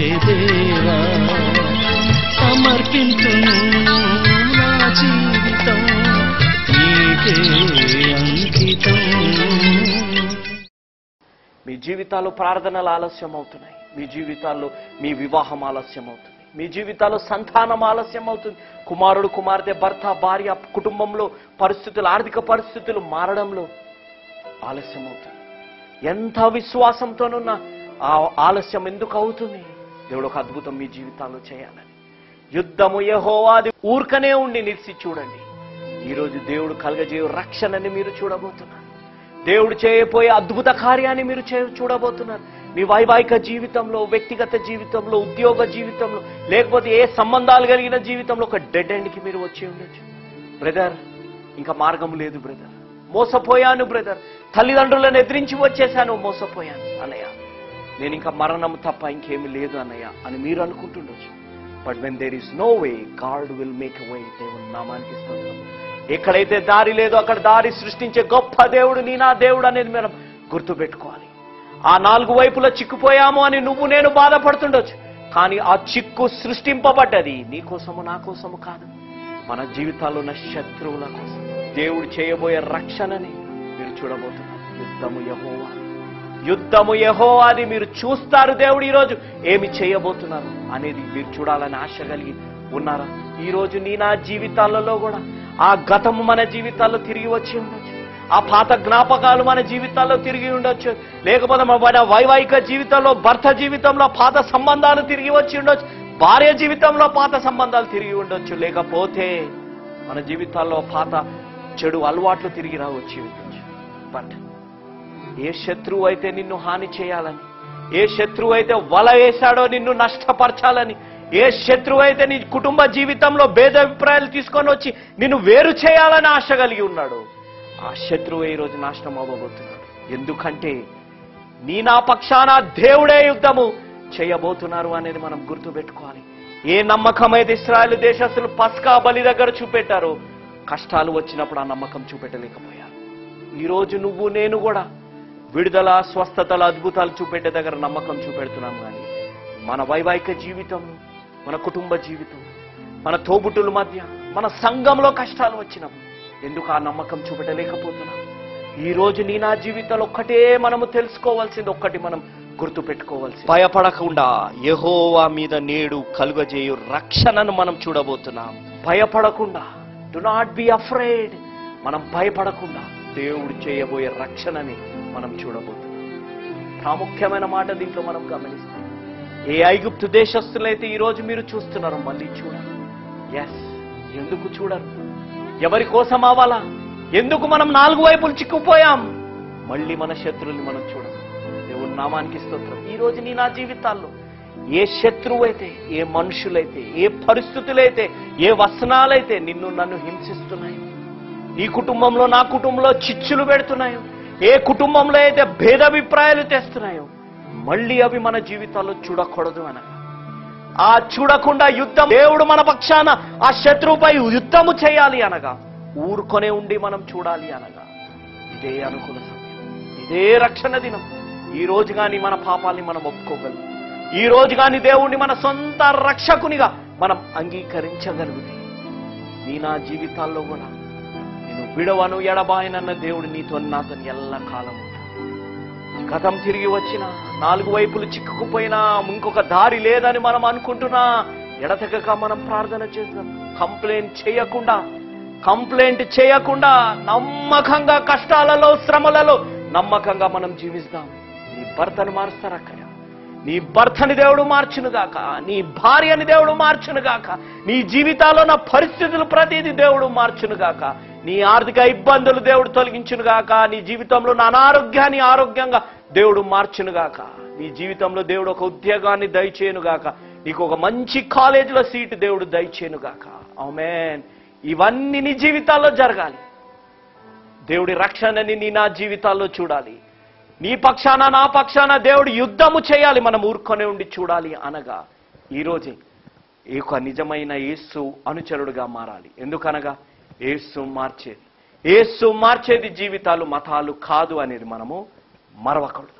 రక్షించే దేవా సమర్పించును నా జీవితం నీకే అంకితం. మీ జీవితాల్లో ప్రార్థనలు ఆలస్యం అవుతున్నాయి, మీ జీవితాల్లో మీ వివాహం ఆలస్యం అవుతుంది, మీ జీవితాల్లో సంతానం ఆలస్యం అవుతుంది. కుమారుడు కుమార్తె భర్త భార్య కుటుంబంలో పరిస్థితులు ఆర్థిక పరిస్థితులు మారడంలో ఆలస్యం అవుతుంది. ఎంత విశ్వాసంతోనున్న ఆ ఆలస్యం ఎందుకు అవుతుంది? దేవుడు ఒక అద్భుతం మీ జీవితాల్లో చేయాలని. యుద్ధము యెహోవాది. ఊర్కనే ఉండి నిలిచి చూడండి. ఈరోజు దేవుడు కలగజేయ రక్షణని మీరు చూడబోతున్నారు. దేవుడు చేయబోయే అద్భుత కార్యాన్ని మీరు చూడబోతున్నారు. మీ వైవాహిక జీవితంలో, వ్యక్తిగత జీవితంలో, ఉద్యోగ జీవితంలో, లేకపోతే ఏ సంబంధాలు కలిగిన జీవితంలో ఒక డెడ్ ఎండ్కి మీరు వచ్చి ఉండొచ్చు. బ్రదర్, ఇంకా మార్గం లేదు బ్రదర్, మోసపోయాను బ్రదర్, తల్లిదండ్రులను ఎదిరించి వచ్చేసాను, మోసపోయాను అన్నయ్య, నేను ఇంకా మరణం తప్ప ఇంకేమీ లేదు అన్నయ్య అని మీరు అనుకుంటుండొచ్చు. But when there is no way, God will make a way. దేవుని నామానికి స్తోత్రం. ఎక్కడైతే దారి లేదో అక్కడ దారి సృష్టించే గొప్ప దేవుడు నీ నా దేవుడు అనేది మనం గుర్తుపెట్టుకోవాలి. ఆ 4 వైపులా చిక్కుపోయాము అని నువ్వు నేను బాధపడుతుండొచ్చు, కానీ ఆ చిక్కు సృష్టింపబడ్డది నీ కోసము నా కోసము కాదు, మన జీవితాల్లో ఉన్న శత్రువుల కోసం. దేవుడు చేయబోయే రక్షణని మీరు చూడబోతున్నారు. యుద్ధము యెహోవాది, యుద్ధము యెహోవాది. మీరు చూస్తారు దేవుడు ఈరోజు ఏమి చేయబోతున్నారు అనేది మీరు చూడాలని ఆశ కలిగి ఉన్నారా? ఈరోజు నీ నా జీవితాలలో కూడా ఆ గతము మన జీవితాల్లో తిరిగి వచ్చి ఉండొచ్చు, ఆ పాత జ్ఞాపకాలు మన జీవితాల్లో తిరిగి ఉండొచ్చు, లేకపోతే మన వైవాహిక జీవితంలో, భర్త జీవితంలో పాత సంబంధాలు తిరిగి వచ్చి ఉండొచ్చు, భార్య జీవితంలో పాత సంబంధాలు తిరిగి ఉండొచ్చు, లేకపోతే మన జీవితాల్లో పాత చెడు అలవాట్లు తిరిగి రావచ్చి ఉండొచ్చు. బట్ ఏ శత్రువు అయితే నిన్ను హాని చేయాలని, ఏ శత్రువు అయితే వల వేశాడో నిన్ను నష్టపరచాలని, ఏ శత్రువు అయితే నీ కుటుంబ జీవితంలో భేదాభిప్రాయాలు తీసుకొని వచ్చి నిన్ను వేరు చేయాలని ఆశ కలిగి ఉన్నాడు, ఆ శత్రువు ఈరోజు నాశనం అవ్వబోతున్నాడు. ఎందుకంటే నీ నా పక్షాన దేవుడే యుద్ధము చేయబోతున్నారు అనేది మనం గుర్తుపెట్టుకోవాలి. ఏ నమ్మకం అయితే ఇశ్రాయేలు దేశస్తులు పస్కా బలి దగ్గర చూపెట్టారో, కష్టాలు వచ్చినప్పుడు ఆ నమ్మకం చూపెట్టలేకపోయారు. ఈరోజు నువ్వు నేను కూడా విడుదల, స్వస్థతల, అద్భుతాలు చూపెట్టే దగ్గర నమ్మకం చూపెడుతున్నాం. కానీ మన వైవాహిక జీవితం, మన కుటుంబ జీవితం, మన తోబుట్టుల మధ్య, మన సంఘంలో కష్టాలు వచ్చినప్పుడు ఎందుకు ఆ నమ్మకం చూపెట్టలేకపోతున్నాం? ఈరోజు నీ నా జీవితంలో ఒక్కటే మనము తెలుసుకోవాల్సింది, ఒక్కటి మనం గుర్తు పెట్టుకోవాల్సింది, భయపడకుండా యెహోవా మీద నేడు కలుగజేయు రక్షణను మనం చూడబోతున్నాం. భయపడకుండా, డు నాట్ బి అఫ్రేడ్, మనం భయపడకుండా దేవుడు చేయబోయే రక్షణని మనం చూడబోతున్నాం. ప్రాముఖ్యమైన మాట దీంట్లో మనం గమనిస్తాం. ఏ ఐగుప్తు దేశస్తులైతే ఈరోజు మీరు చూస్తున్నారో మళ్ళీ చూడరు. ఎస్, ఎందుకు చూడరు? ఎవరి కోసం అవ్వాలా? ఎందుకు మనం 4 వైపులు చిక్కుపోయాం? మళ్ళీ మన శత్రువుల్ని మనం చూడం. దేవుడి నామానికి స్తోత్రం. ఈరోజు నీ నా జీవితాల్లో ఏ శత్రువు అయితే, ఏ మనుషులైతే, ఏ పరిస్థితులైతే, ఏ వసనాలైతే నిన్ను నన్ను హింసిస్తున్నాయో, నీ కుటుంబంలో నా కుటుంబంలో చిచ్చులు పెడుతున్నాయో, ఏ కుటుంబంలో అయితే భేదాభిప్రాయాలు తెస్తున్నాయో, మళ్ళీ అవి మన జీవితాల్లో చూడకూడదు అనగా, ఆ చూడకుండా యుద్ధం, దేవుడు మన పక్షాన ఆ శత్రువుపై యుద్ధము చేయాలి అనగా, ఊరుకొనే ఉండి మనం చూడాలి అనగా, ఇదే అనుకూల సమయం, ఇదే రక్షణ దినం. ఈ రోజు కానీ మన పాపాల్ని మనం ఒప్పుకోగలం, ఈ రోజు కానీ దేవుణ్ణి మన సొంత రక్షకునిగా మనం అంగీకరించగలిగితే, నీ నా జీవితాల్లో కూడా నేను విడవను ఎడబాయనన్న దేవుడు నీతో నాతో ఎల్లకాలం ఉంటాడు. గతం తిరిగి వచ్చిన, 4 వైపులు చిక్కుకుపోయినా, ఇంకొక దారి లేదని మనం అనుకుంటున్నా, ఎడతెగక మనం ప్రార్థన చేద్దాం. కంప్లైంట్ చేయకుండా నమ్మకంగా కష్టాలలో, శ్రమలలో నమ్మకంగా మనం జీవిస్తాం. నీ భర్తను మారుస్తారక్కడ, నీ భర్తని దేవుడు మార్చునుగాక, నీ భార్యని దేవుడు మార్చునుగాక, నీ జీవితాల్లో నా పరిస్థితులు ప్రతిదీ దేవుడు మార్చునుగాక, నీ ఆర్థిక ఇబ్బందులు దేవుడు తొలగించునుగాక, నీ జీవితంలో నా అనారోగ్యాన్ని ఆరోగ్యంగా దేవుడు మార్చునుగాక, నీ జీవితంలో దేవుడు ఒక ఉద్యోగాన్ని దయచేయునుగాక, నీకు ఒక మంచి కాలేజీలో సీటు దేవుడు దయచేయునుగాక. ఆమేన్. ఇవన్నీ నీ జీవితాల్లో జరగాలి. దేవుడి రక్షణని నీ నా జీవితాల్లో చూడాలి. నీ పక్షాన నా పక్షాన దేవుడు యుద్ధము చేయాలి, మనం ఊరుకొని ఉండి చూడాలి అనగా, ఈరోజే ఈ ఒక నిజమైన యేసు అనుచరుడుగా మారాలి. ఎందుకనగా యేసు మార్చేది జీవితాలు, మతాలు కాదు అనేది మనము మరవకూడదు.